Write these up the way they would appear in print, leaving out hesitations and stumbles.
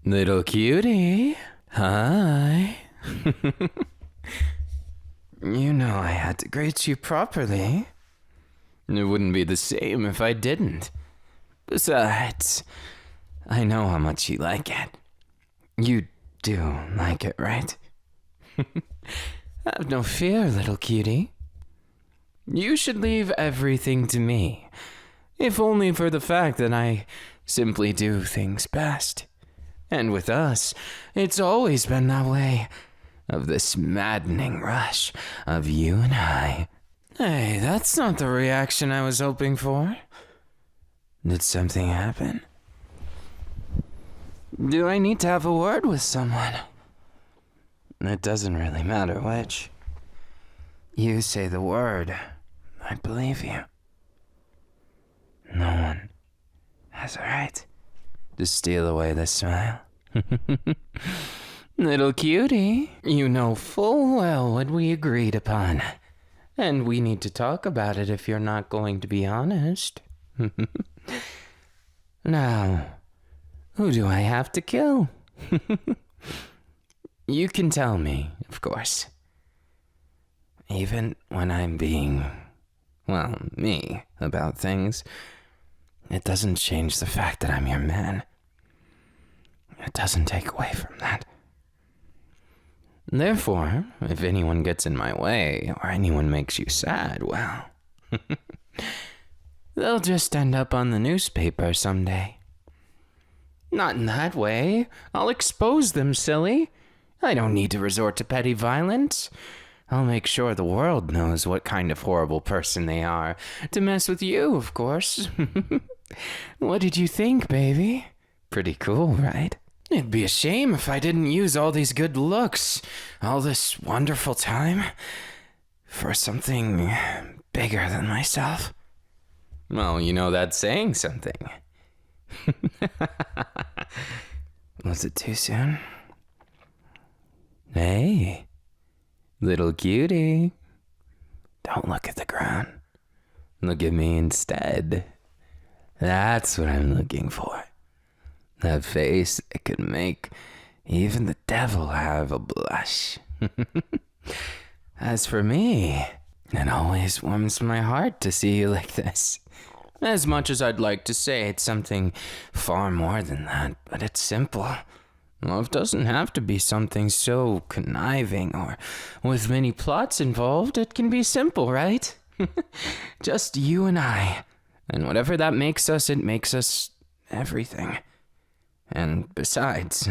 Little cutie. Hi. You know I had to greet you properly. It wouldn't be the same if I didn't. Besides, I know how much you like it. You do like it, right? Have no fear, little cutie. You should leave everything to me, if only for the fact that I simply do things best. And with us, it's always been that way, of this maddening rush of you and I. Hey, that's not the reaction I was hoping for. Did something happen? Do I need to have a word with someone? It doesn't really matter which. You say the word, I believe you. No one has a right to steal away the smile. Little cutie, you know full well what we agreed upon. And we need to talk about it if you're not going to be honest. Now, who do I have to kill? You can tell me, of course. Even when I'm being, well, me about things, it doesn't change the fact that I'm your man. It doesn't take away from that. Therefore, if anyone gets in my way or anyone makes you sad, well, they'll just end up on the newspaper someday. Not in that way. I'll expose them, silly. I don't need to resort to petty violence. I'll make sure the world knows what kind of horrible person they are. To mess with you, of course. What did you think, baby? Pretty cool, right? It'd be a shame if I didn't use all these good looks, all this wonderful time, for something bigger than myself. Well, you know that's saying something. Was it too soon? Hey, little cutie. Don't look at the ground. Look at me instead. That's what I'm looking for. That face that could make even the devil have a blush. As for me, it always warms my heart to see you like this. As much as I'd like to say it's something far more than that, but it's simple. Love doesn't have to be something so conniving or with many plots involved. It can be simple, right? Just you and I. And whatever that makes us, it makes us everything. And besides,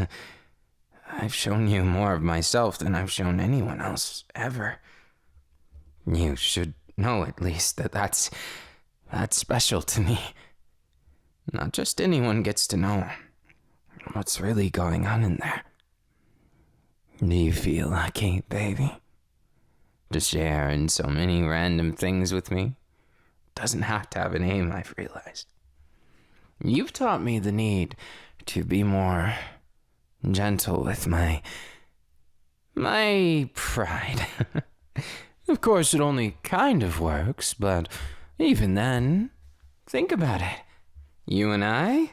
I've shown you more of myself than I've shown anyone else ever. You should know at least that that's special to me. Not just anyone gets to know what's really going on in there. Do you feel lucky, baby? To share in so many random things with me? Doesn't have to have a name, I've realized. You've taught me the need to be more gentle with my pride. Of course, it only kind of works, but even then, think about it. You and I,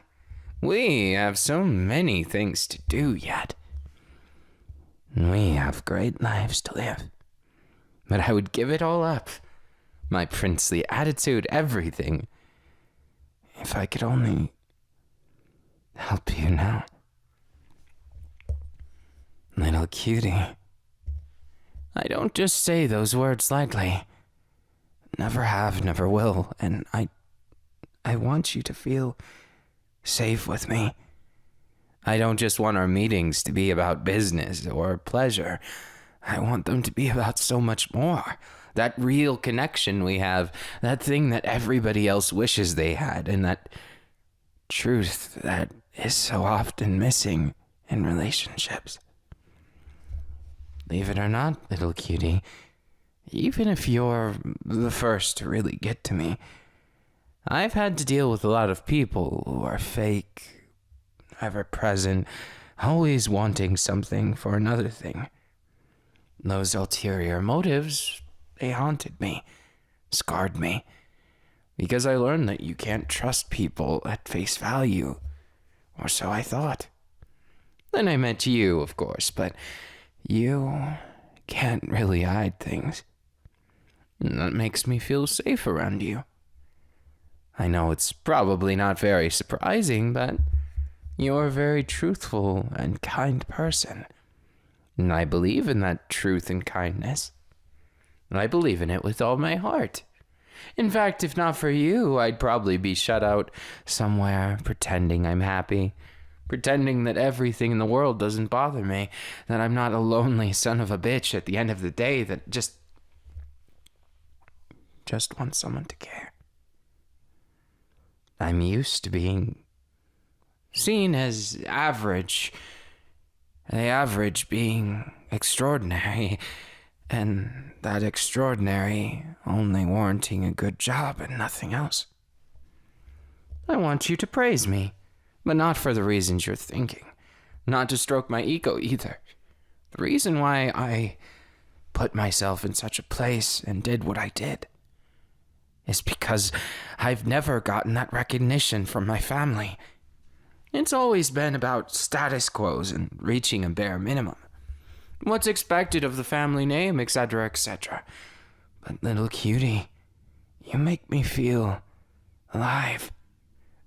we have so many things to do yet. We have great lives to live. But I would give it all up. My princely attitude, everything. If I could only help you now. Little cutie. I don't just say those words lightly. Never have, never will, and I want you to feel safe with me. I don't just want our meetings to be about business or pleasure. I want them to be about so much more. That real connection we have, that thing that everybody else wishes they had, and that truth that is so often missing in relationships. Believe it or not, little cutie, even if you're the first to really get to me, I've had to deal with a lot of people who are fake, ever present, always wanting something for another thing. Those ulterior motives, they haunted me, scarred me, because I learned that you can't trust people at face value, or so I thought. Then I met you, of course, but you can't really hide things. And that makes me feel safe around you. I know it's probably not very surprising, but you're a very truthful and kind person. And I believe in that truth and kindness. I believe in it with all my heart. In fact, if not for you, I'd probably be shut out somewhere pretending I'm happy, pretending that everything in the world doesn't bother me, that I'm not a lonely son of a bitch at the end of the day that just wants someone to care. I'm used to being seen as average, the average being extraordinary, and that extraordinary only warranting a good job and nothing else. I want you to praise me, but not for the reasons you're thinking, not to stroke my ego either. The reason why I put myself in such a place and did what I did is because I've never gotten that recognition from my family. It's always been about status quos and reaching a bare minimum. What's expected of the family name, etc., etc. But little cutie, you make me feel alive.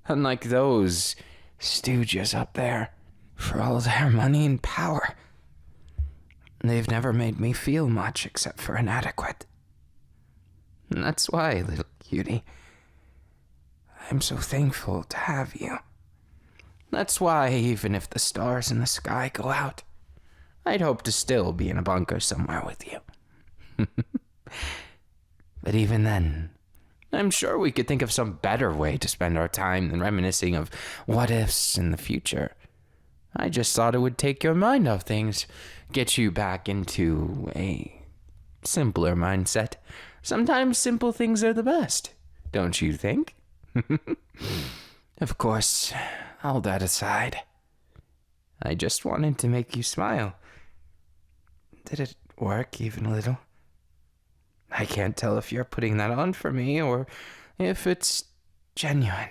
Unlike those stooges up there, for all their money and power. They've never made me feel much except for inadequate. And that's why, little cutie, I'm so thankful to have you. That's why, even if the stars in the sky go out, I'd hope to still be in a bunker somewhere with you. But even then, I'm sure we could think of some better way to spend our time than reminiscing of what-ifs in the future. I just thought it would take your mind off things, get you back into a simpler mindset. Sometimes simple things are the best, don't you think? Of course, all that aside, I just wanted to make you smile. Did it work even a little? I can't tell if you're putting that on for me or if it's genuine.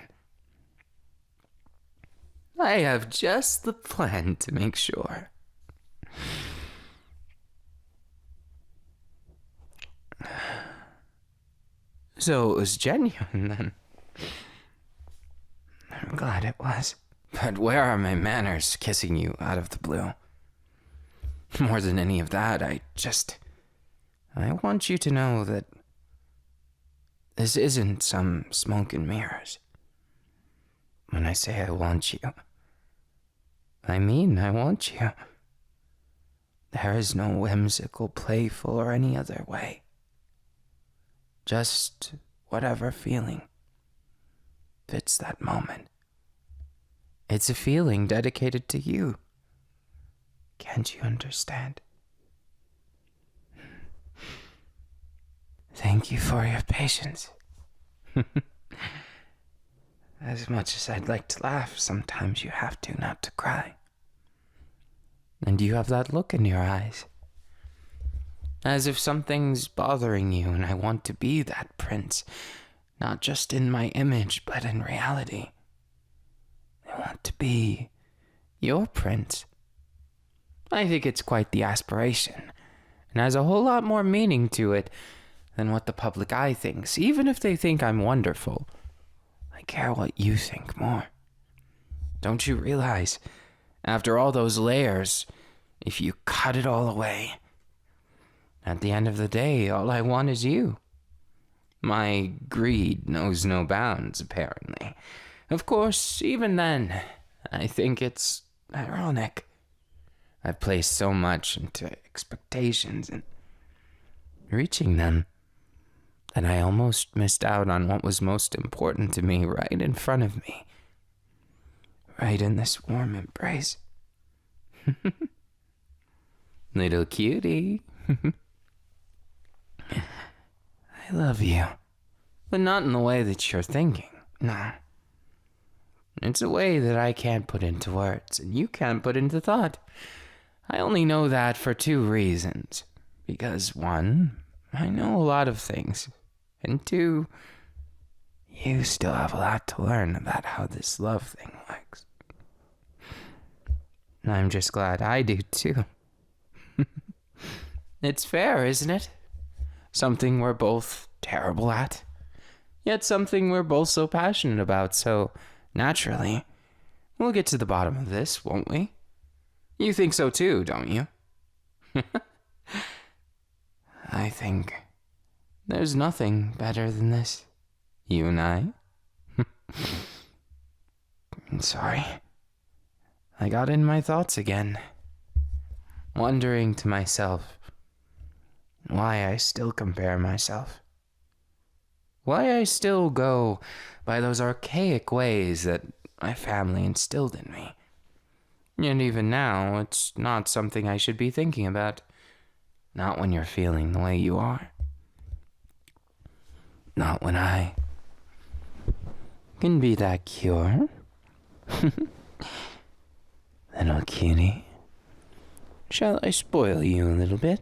I have just the plan to make sure. So it was genuine then. I'm glad it was. But where are my manners kissing you out of the blue? More than any of that, I want you to know that this isn't some smoke and mirrors. When I say I want you, I mean I want you. There is no whimsical, playful, or any other way. Just whatever feeling fits that moment. It's a feeling dedicated to you. Can't you understand? Thank you for your patience. As much as I'd like to laugh, sometimes you have to not to cry. And you have that look in your eyes. As if something's bothering you and I want to be that prince. Not just in my image, but in reality. I want to be your prince. I think it's quite the aspiration, and has a whole lot more meaning to it than what the public eye thinks, even if they think I'm wonderful. I care what you think more. Don't you realize, after all those layers, if you cut it all away, at the end of the day, all I want is you. My greed knows no bounds, apparently. Of course, even then, I think it's ironic. I've placed so much into expectations and reaching them that I almost missed out on what was most important to me right in front of me. Right in this warm embrace. Little cutie. I love you. But not in the way that you're thinking. No. It's a way that I can't put into words, and you can't put into thought. I only know that for two reasons. Because one, I know a lot of things. And two, you still have a lot to learn about how this love thing works. I'm just glad I do too. It's fair, isn't it? Something we're both terrible at, yet something we're both so passionate about, so naturally, we'll get to the bottom of this, won't we? You think so too, don't you? I think there's nothing better than this. You and I. I'm sorry. I got in my thoughts again, wondering to myself why I still compare myself. Why I still go by those archaic ways that my family instilled in me. And even now, it's not something I should be thinking about. Not when you're feeling the way you are. Not when I can be that cure. Little cutie. Shall I spoil you a little bit?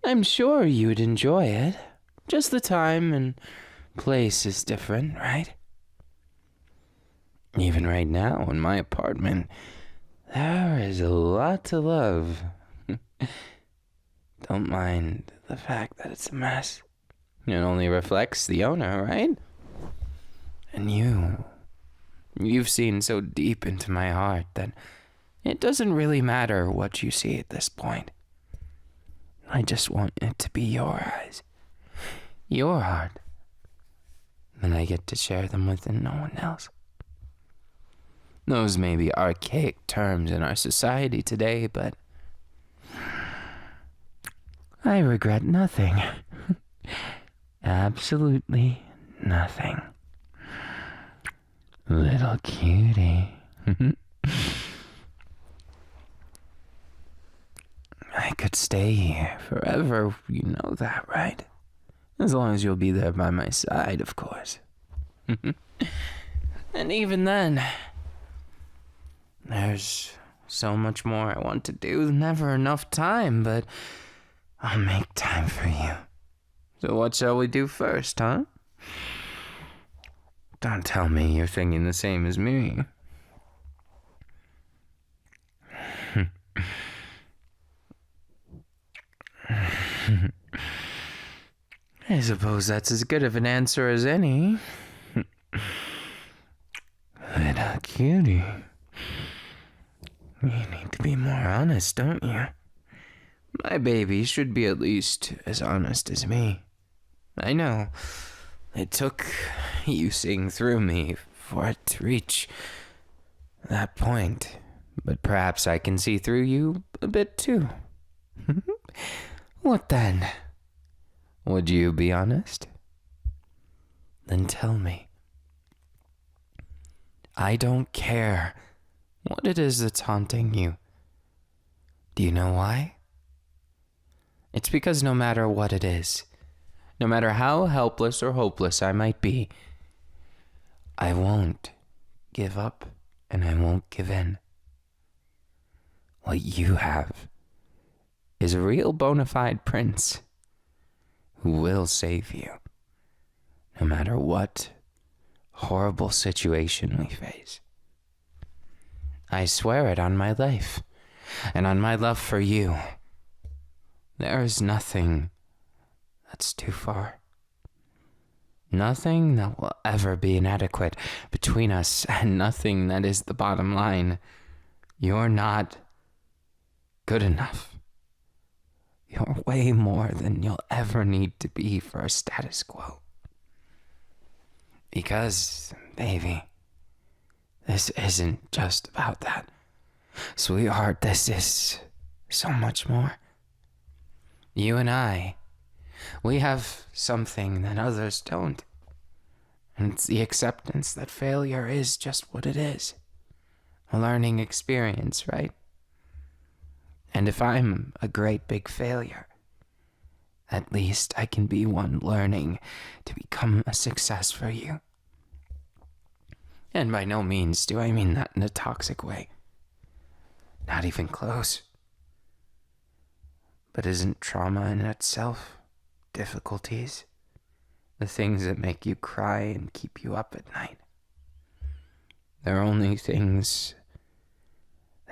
I'm sure you'd enjoy it. Just the time and place is different, right? Even right now in my apartment, there is a lot to love. Don't mind the fact that it's a mess. It only reflects the owner, right? And you've seen so deep into my heart that it doesn't really matter what you see at this point. I just want it to be your eyes, your heart. And I get to share them with no one else. Those may be archaic terms in our society today, but I regret nothing. Absolutely nothing. Little cutie. I could stay here forever, you know that, right? As long as you'll be there by my side, of course. And even then, there's so much more I want to do. Never enough time, but I'll make time for you. So what shall we do first, huh? Don't tell me you're thinking the same as me. I suppose that's as good of an answer as any. Little cutie. You need to be more honest, don't you? My baby should be at least as honest as me. I know. It took you seeing through me for it to reach that point. But perhaps I can see through you a bit too. What then? Would you be honest? Then tell me. I don't care what it is that's haunting you. Do you know why? It's because no matter what it is, no matter how helpless or hopeless I might be, I won't give up and I won't give in. What you have is a real bona fide prince who will save you, no matter what horrible situation we face. I swear it on my life and on my love for you. There is nothing that's too far. Nothing that will ever be inadequate between us, and nothing that is the bottom line. You're not good enough. You're way more than you'll ever need to be for a status quo. Because, baby, this isn't just about that. Sweetheart, this is so much more. You and I, we have something that others don't. And it's the acceptance that failure is just what it is. A learning experience, right? And if I'm a great big failure, at least I can be one learning to become a success for you. And by no means do I mean that in a toxic way. Not even close. But isn't trauma in itself difficulties? The things that make you cry and keep you up at night. They're only things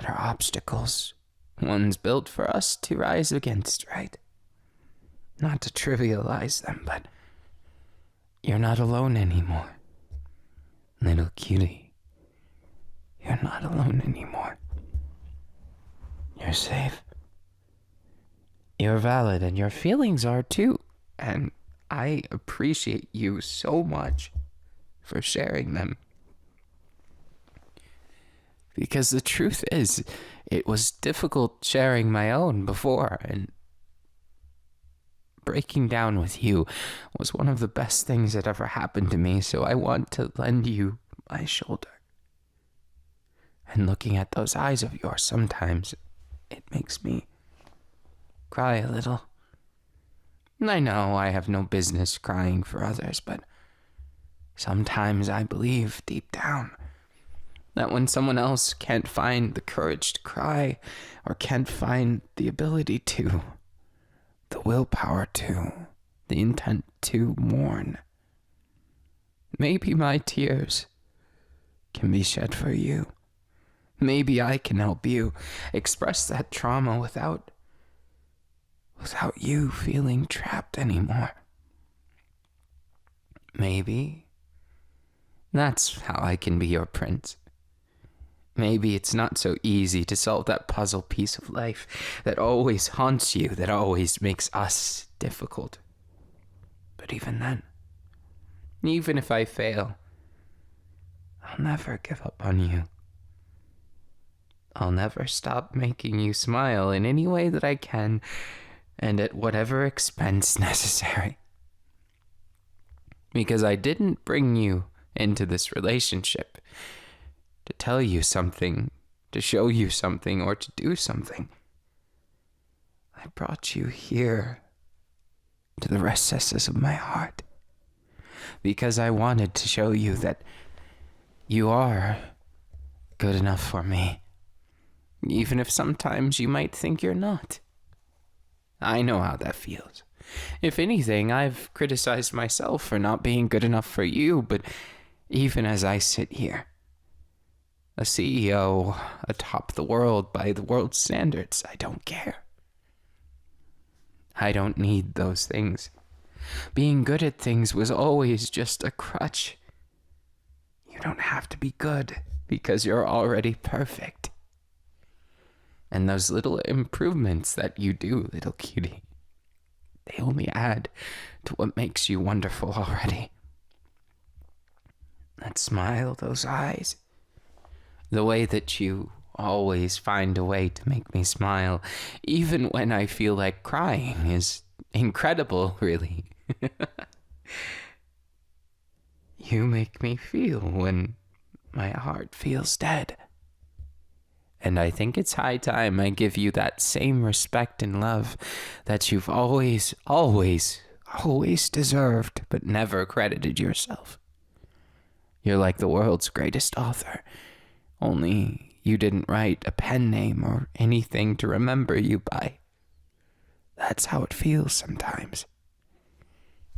that are obstacles, ones built for us to rise against, right? Not to trivialize them, but you're not alone anymore. Little cutie, you're not alone anymore. You're safe. You're valid, and your feelings are too. And I appreciate you so much for sharing them. Because the truth is, it was difficult sharing my own before, and breaking down with you was one of the best things that ever happened to me, so I want to lend you my shoulder. And looking at those eyes of yours sometimes, it makes me cry a little. And I know I have no business crying for others, but sometimes I believe deep down that when someone else can't find the courage to cry, or can't find the ability to, the willpower to, the intent to mourn, maybe my tears can be shed for you. Maybe I can help you express that trauma without you feeling trapped anymore. Maybe that's how I can be your prince. Maybe it's not so easy to solve that puzzle piece of life that always haunts you, that always makes us difficult. But even then, even if I fail, I'll never give up on you. I'll never stop making you smile in any way that I can, and at whatever expense necessary. Because I didn't bring you into this relationship to tell you something, to show you something, or to do something. I brought you here to the recesses of my heart because I wanted to show you that you are good enough for me, even if sometimes you might think you're not. I know how that feels. If anything, I've criticized myself for not being good enough for you, but even as I sit here, a CEO atop the world by the world's standards, I don't care. I don't need those things. Being good at things was always just a crutch. You don't have to be good because you're already perfect. And those little improvements that you do, little cutie, they only add to what makes you wonderful already. That smile, those eyes, the way that you always find a way to make me smile, even when I feel like crying, is incredible, really. You make me feel when my heart feels dead. And I think it's high time I give you that same respect and love that you've always, always, always deserved, but never credited yourself. You're like the world's greatest author, only you didn't write a pen name or anything to remember you by. That's how it feels sometimes.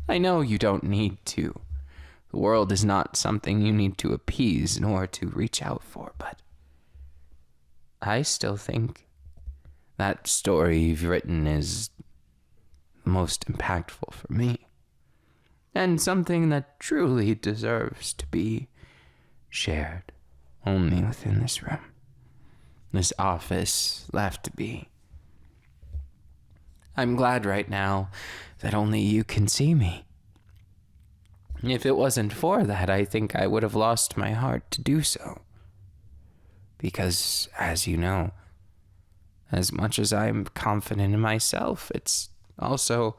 I know you don't need to. The world is not something you need to appease nor to reach out for, but I still think that story you've written is most impactful for me, and something that truly deserves to be shared only within this room, this office left to be. I'm glad right now that only you can see me. If it wasn't for that, I think I would have lost my heart to do so. Because, as you know, as much as I'm confident in myself, it's also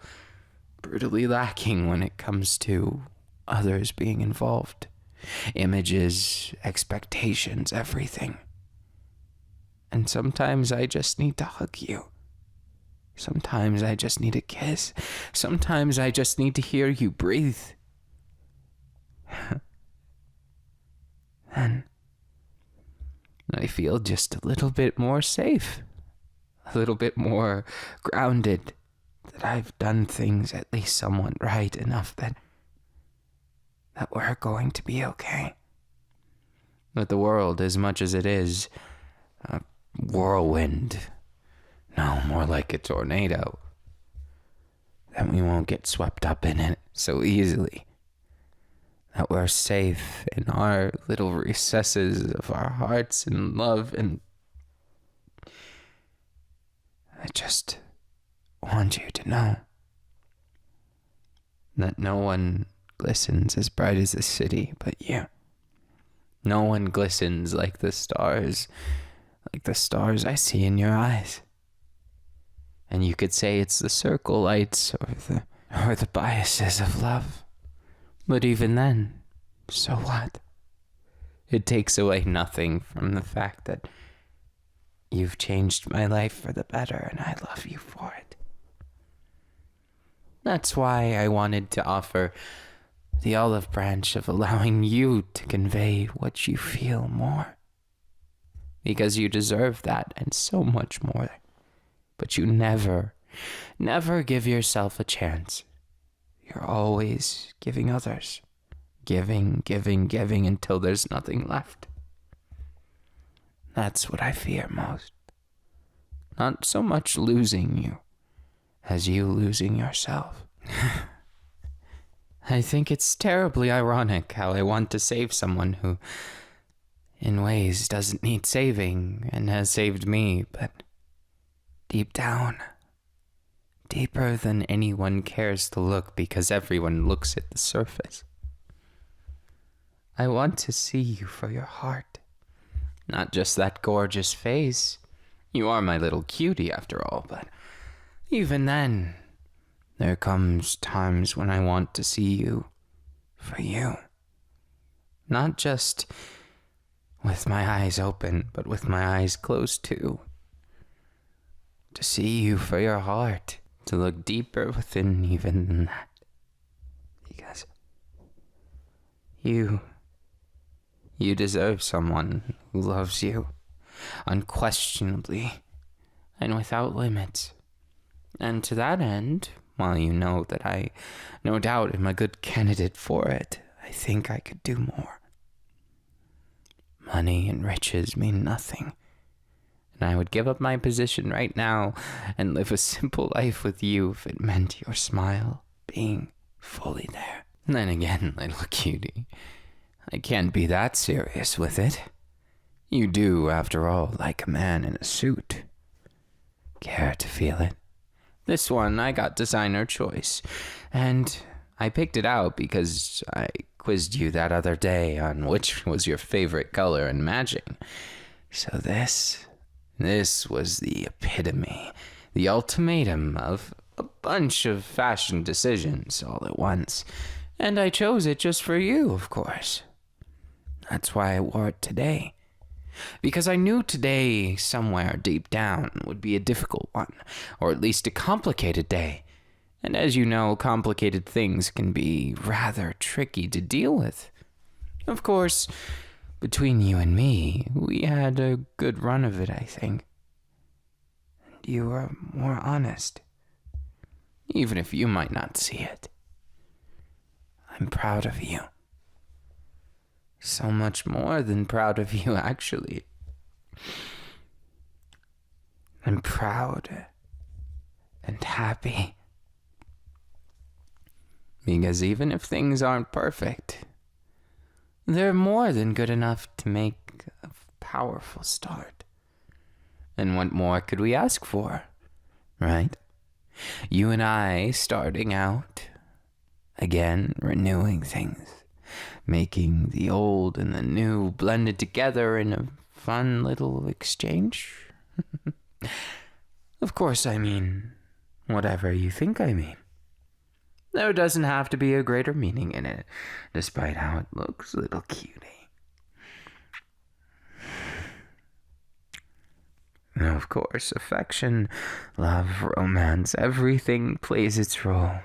brutally lacking when it comes to others being involved. Images, expectations, everything. And sometimes I just need to hug you. Sometimes I just need a kiss. Sometimes I just need to hear you breathe. Then I feel just a little bit more safe, a little bit more grounded, that I've done things at least somewhat right enough that we're going to be okay. That the world, as much as it is whirlwind. No, more like a tornado. That we won't get swept up in it so easily. That we're safe in our little recesses of our hearts and love, and I just want you to know that no one glistens as bright as the city but you. No one glistens like the stars I see in your eyes. And you could say it's the circle lights or the biases of love. But even then, so what? It takes away nothing from the fact that you've changed my life for the better, and I love you for it. That's why I wanted to offer the olive branch of allowing you to convey what you feel more. Because you deserve that and so much more. But you never give yourself a chance. You're always giving others. Giving until there's nothing left. That's what I fear most. Not so much losing you as you losing yourself. I think it's terribly ironic how I want to save someone who, in ways, doesn't need saving and has saved me, but deep down, deeper than anyone cares to look because everyone looks at the surface. I want to see you for your heart, not just that gorgeous face. You are my little cutie after all, but even then, there comes times when I want to see you for you. Not just with my eyes open, but with my eyes closed too. To see you for your heart, to look deeper within even than that. Because you deserve someone who loves you unquestionably and without limits. And to that end, while you know that I no doubt am a good candidate for it, I think I could do more. Money and riches mean nothing. And I would give up my position right now and live a simple life with you if it meant your smile being fully there. And then again, little cutie, I can't be that serious with it. You do, after all, like a man in a suit. Care to feel it? This one, I got designer choice. And I picked it out because I quizzed you that other day on which was your favorite color and matching. So this was the epitome, the ultimatum of a bunch of fashion decisions all at once. And I chose it just for you, of course. That's why I wore it today. Because I knew today, somewhere deep down, would be a difficult one, or at least a complicated day. And as you know, complicated things can be rather tricky to deal with. Of course, between you and me, we had a good run of it, I think. And you were more honest, even if you might not see it. I'm proud of you. So much more than proud of you, actually. I'm proud and happy. Because even if things aren't perfect, they're more than good enough to make a powerful start. And what more could we ask for, right? You and I starting out, again renewing things. Making the old and the new blended together in a fun little exchange. Of course, I mean whatever you think I mean. There doesn't have to be a greater meaning in it, despite how it looks, little cutie. Now, of course, affection, love, romance, everything plays its role.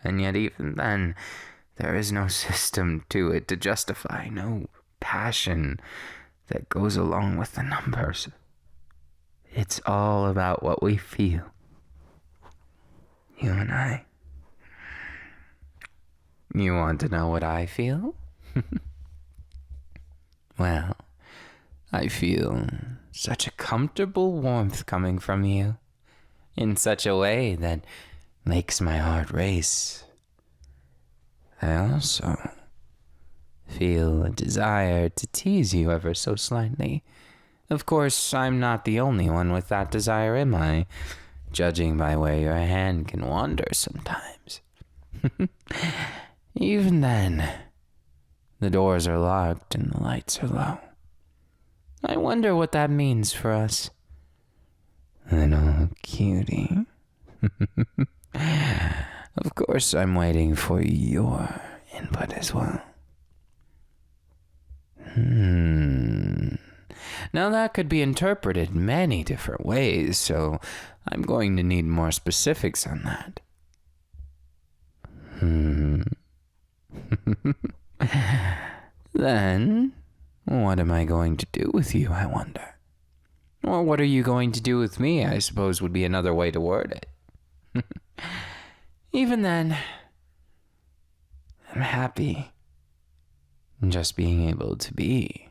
And yet even then, there is no system to it to justify, no passion that goes along with the numbers. It's all about what we feel. You and I. You want to know what I feel? Well, I feel such a comfortable warmth coming from you, in such a way that makes my heart race. I also feel a desire to tease you ever so slightly. Of course, I'm not the only one with that desire, am I? Judging by where your hand can wander sometimes. Even then, the doors are locked and the lights are low. I wonder what that means for us. Little cutie. Of course, I'm waiting for your input as well. Now that could be interpreted many different ways, so I'm going to need more specifics on that. Then, what am I going to do with you, I wonder? Or what are you going to do with me, I suppose would be another way to word it. Even then, I'm happy just being able to be.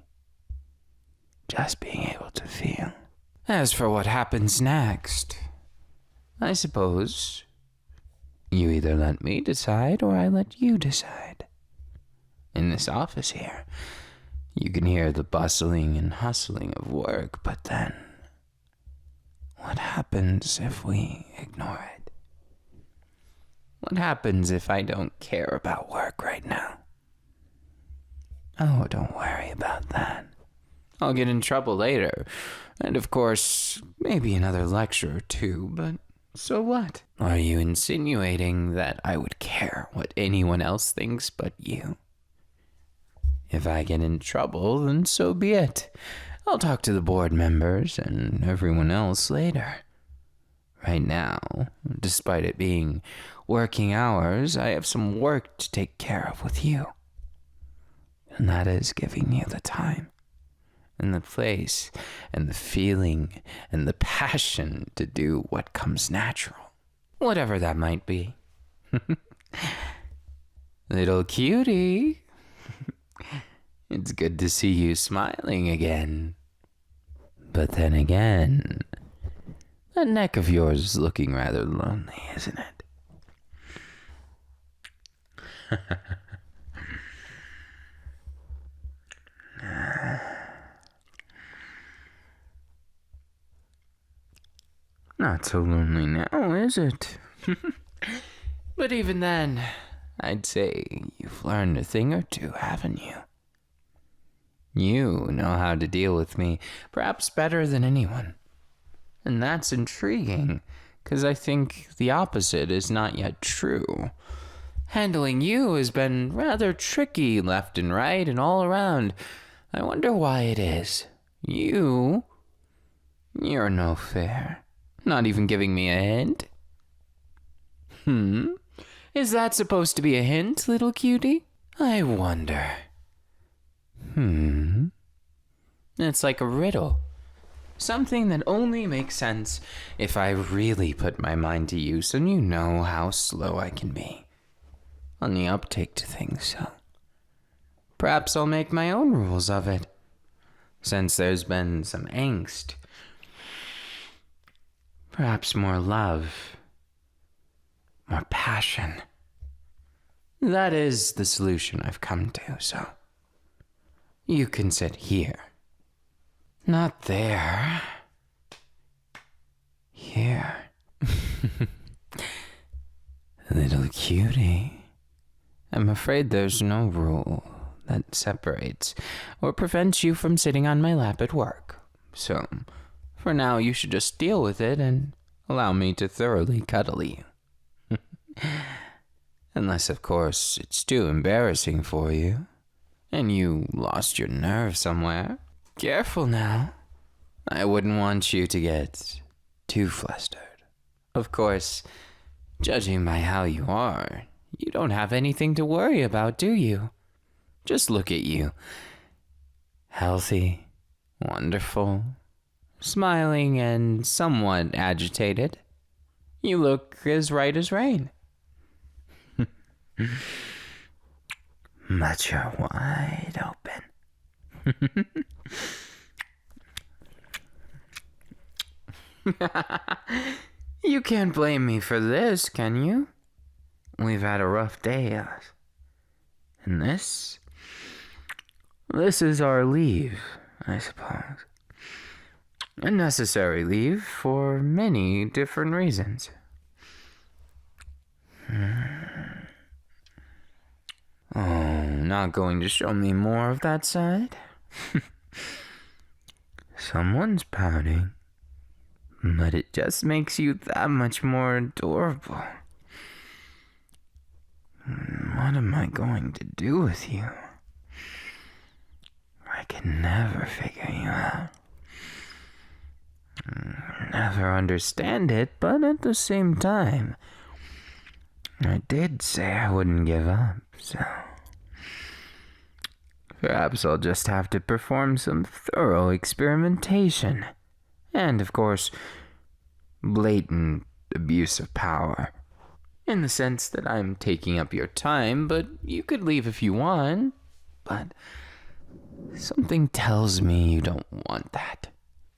Just being able to feel. As for what happens next, I suppose you either let me decide or I let you decide. In this office here, you can hear the bustling and hustling of work, but then, what happens if we ignore it? What happens if I don't care about work right now? Oh, don't worry about that. I'll get in trouble later, and of course, maybe another lecture or two, but so what? Are you insinuating that I would care what anyone else thinks but you? If I get in trouble, then so be it. I'll talk to the board members and everyone else later. Right now, despite it being working hours, I have some work to take care of with you. And that is giving you the time and the place and the feeling and the passion to do what comes natural. Whatever that might be. Little cutie. It's good to see you smiling again. But then again, that neck of yours is looking rather lonely, isn't it? Not so lonely now, is it? But even then, I'd say you've learned a thing or two, haven't you? You know how to deal with me, perhaps better than anyone. And that's intriguing, because I think the opposite is not yet true. Handling you has been rather tricky left and right and all around. I wonder why it is. You're no fair. Not even giving me a hint? Is that supposed to be a hint, little cutie? I wonder. It's like a riddle. Something that only makes sense if I really put my mind to use, and you know how slow I can be on the uptake to things, so perhaps I'll make my own rules of it, since there's been some angst. Perhaps more love, more passion. That is the solution I've come to, so you can sit here. Not there. Here. Little cutie. I'm afraid there's no rule that separates or prevents you from sitting on my lap at work. So, for now, you should just deal with it and allow me to thoroughly cuddle you. Unless, of course, it's too embarrassing for you, and you lost your nerve somewhere. Careful now. I wouldn't want you to get too flustered. Of course, judging by how you are, you don't have anything to worry about, do you? Just look at you. Healthy, wonderful, smiling and somewhat agitated. You look as right as rain. But you're wide open. You can't blame me for this, can you? We've had a rough day, and this is our leave, I suppose. A necessary leave for many different reasons. Oh, not going to show me more of that side? Someone's pouting, but it just makes you that much more adorable. What am I going to do with you? I can never figure you out. Never understand it, but at the same time, I did say I wouldn't give up, so perhaps I'll just have to perform some thorough experimentation. And, of course, blatant abuse of power. In the sense that I'm taking up your time, but you could leave if you want. But something tells me you don't want that.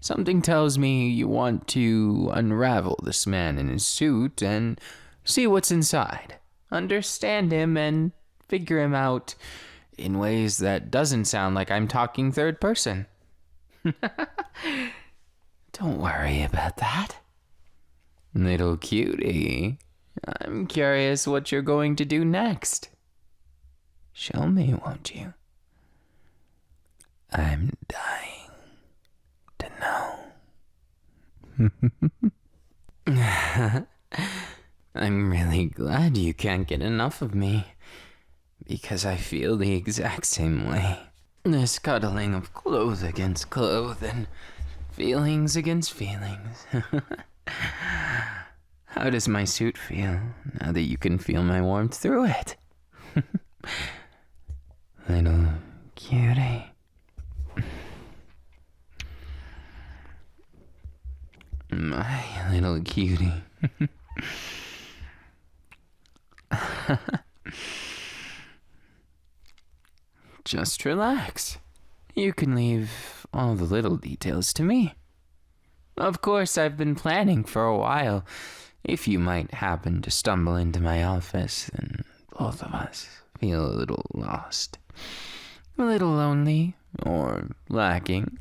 Something tells me you want to unravel this man in his suit and see what's inside. Understand him and figure him out in ways that doesn't sound like I'm talking third person. Don't worry about that. Little cutie, I'm curious what you're going to do next. Show me, won't you? I'm dying to know. I'm really glad you can't get enough of me, because I feel the exact same way. This cuddling of clothes against clothes and feelings against feelings. How does my suit feel now that you can feel my warmth through it? Little cutie. My little cutie. Just relax. You can leave all the little details to me. Of course, I've been planning for a while. If you might happen to stumble into my office, then both of us feel a little lost. A little lonely, or lacking.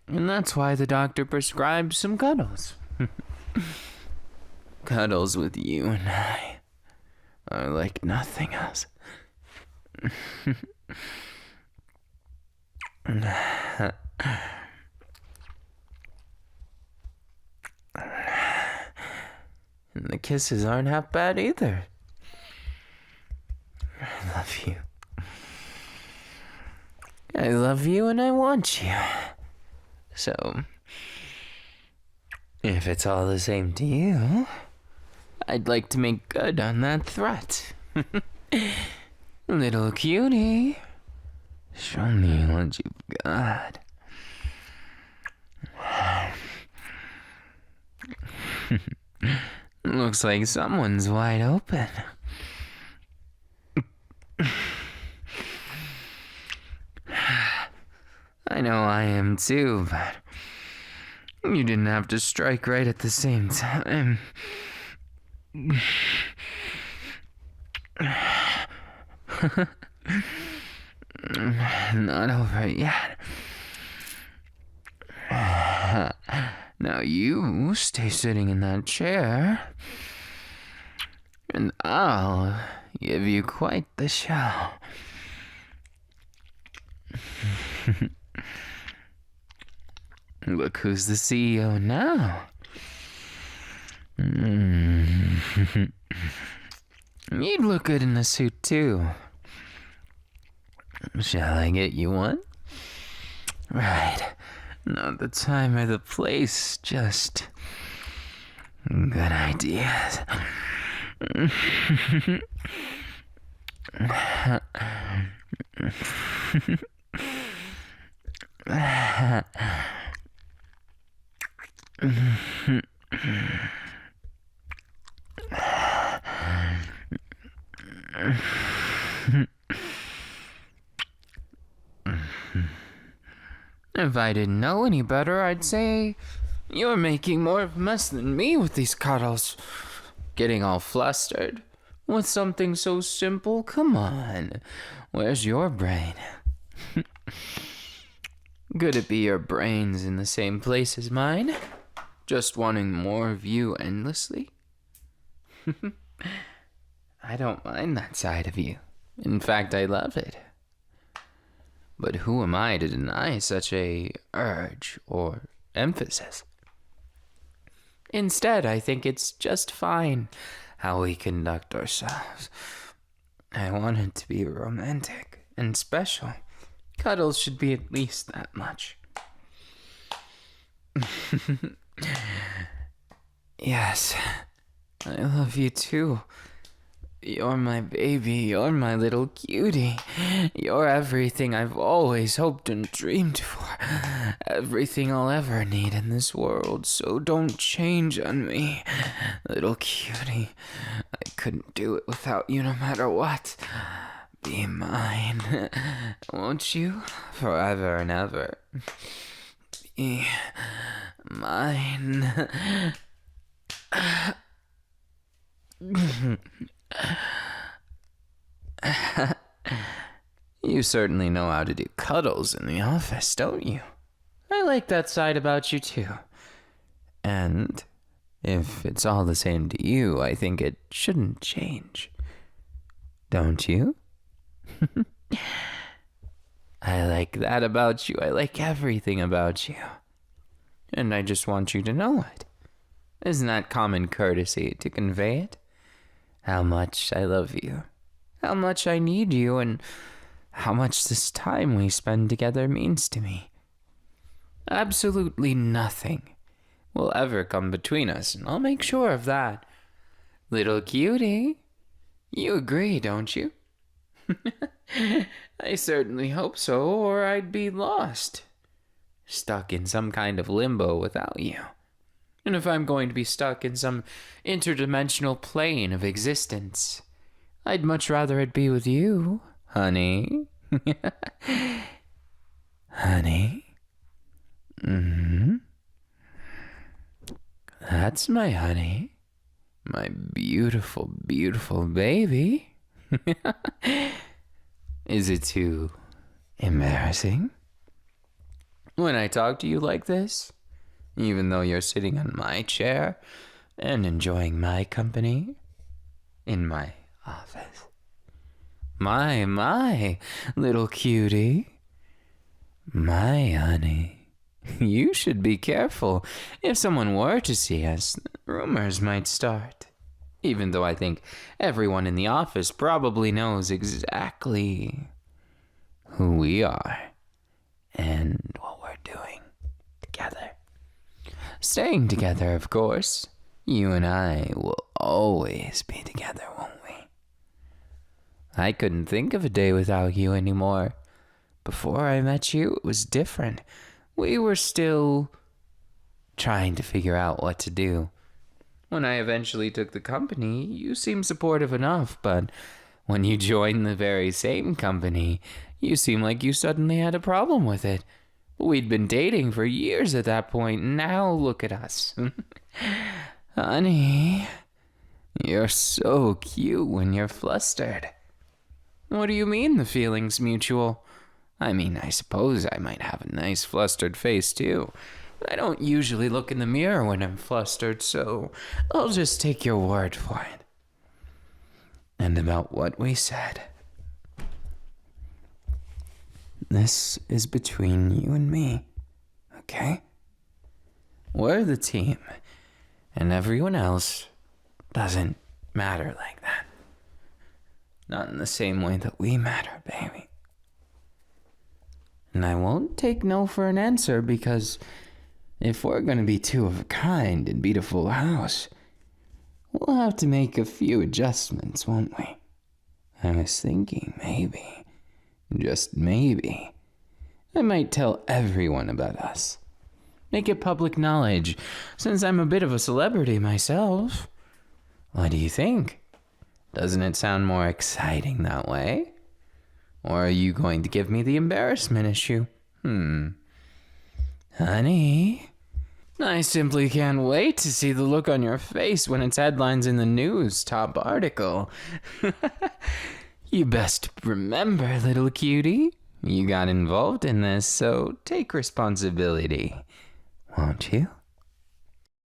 And that's why the doctor prescribed some cuddles. Cuddles with you and I are like nothing else. And the kisses aren't half bad either. I love you. I love you and I want you. So, if it's all the same to you, I'd like to make good on that threat. Little cutie, show me what you've got. Looks like someone's wide open. I know I am too, but you didn't have to strike right at the same time. Not over yet. Now you stay sitting in that chair, and I'll give you quite the show. Look who's the CEO now. You'd look good in a suit too. Shall I get you one? Right. Not the time or the place, just good ideas. If I didn't know any better, I'd say you're making more of a mess than me with these cuddles. Getting all flustered with something so simple? Come on. Where's your brain? Could it be your brain's in the same place as mine? Just wanting more of you endlessly? I don't mind that side of you. In fact, I love it. But who am I to deny such a urge or emphasis? Instead, I think it's just fine how we conduct ourselves. I want it to be romantic and special. Cuddles should be at least that much. Yes, I love you too. You're my baby, you're my little cutie. You're everything I've always hoped and dreamed for. Everything I'll ever need in this world, so don't change on me. Little cutie, I couldn't do it without you no matter what. Be mine, won't you? Forever and ever. Be mine. You certainly know how to do cuddles in the office, don't you? I like that side about you too. And if it's all the same to you, I think it shouldn't change. Don't you? I like that about you. I like everything about you. And I just want you to know it. Isn't that common courtesy to convey it? How much I love you. How much I need you, and how much this time we spend together means to me. Absolutely nothing will ever come between us, and I'll make sure of that. Little cutie, you agree, don't you? I certainly hope so, or I'd be lost. Stuck in some kind of limbo without you. And if I'm going to be stuck in some interdimensional plane of existence, I'd much rather it be with you, honey. Honey? Mm-hmm. That's my honey. My beautiful, beautiful baby. Is it too embarrassing when I talk to you like this? Even though you're sitting on my chair and enjoying my company in my office. My, little cutie. My honey. You should be careful. If someone were to see us, rumors might start. Even though I think everyone in the office probably knows exactly who we are and what we're doing together. Staying together, of course. You and I will always be together, won't we? I couldn't think of a day without you anymore. Before I met you, it was different. We were still trying to figure out what to do. When I eventually took the company, you seemed supportive enough, but when you joined the very same company, you seemed like you suddenly had a problem with it. We'd been dating for years at that point. Now look at us. Honey, you're so cute when you're flustered. What do you mean the feeling's mutual? I mean, I suppose I might have a nice flustered face too. But I don't usually look in the mirror when I'm flustered, so I'll just take your word for it. And about what we said. This is between you and me, okay? We're the team, and everyone else doesn't matter like that. Not in the same way that we matter, baby. And I won't take no for an answer, because if we're going to be two of a kind and beat a full house, we'll have to make a few adjustments, won't we? I was thinking maybe, just maybe, I might tell everyone about us. Make it public knowledge, since I'm a bit of a celebrity myself. What do you think? Doesn't it sound more exciting that way? Or are you going to give me the embarrassment issue? Honey, I simply can't wait to see the look on your face when it's headlines in the news, top article. You best remember, little cutie, you got involved in this, so take responsibility, won't you?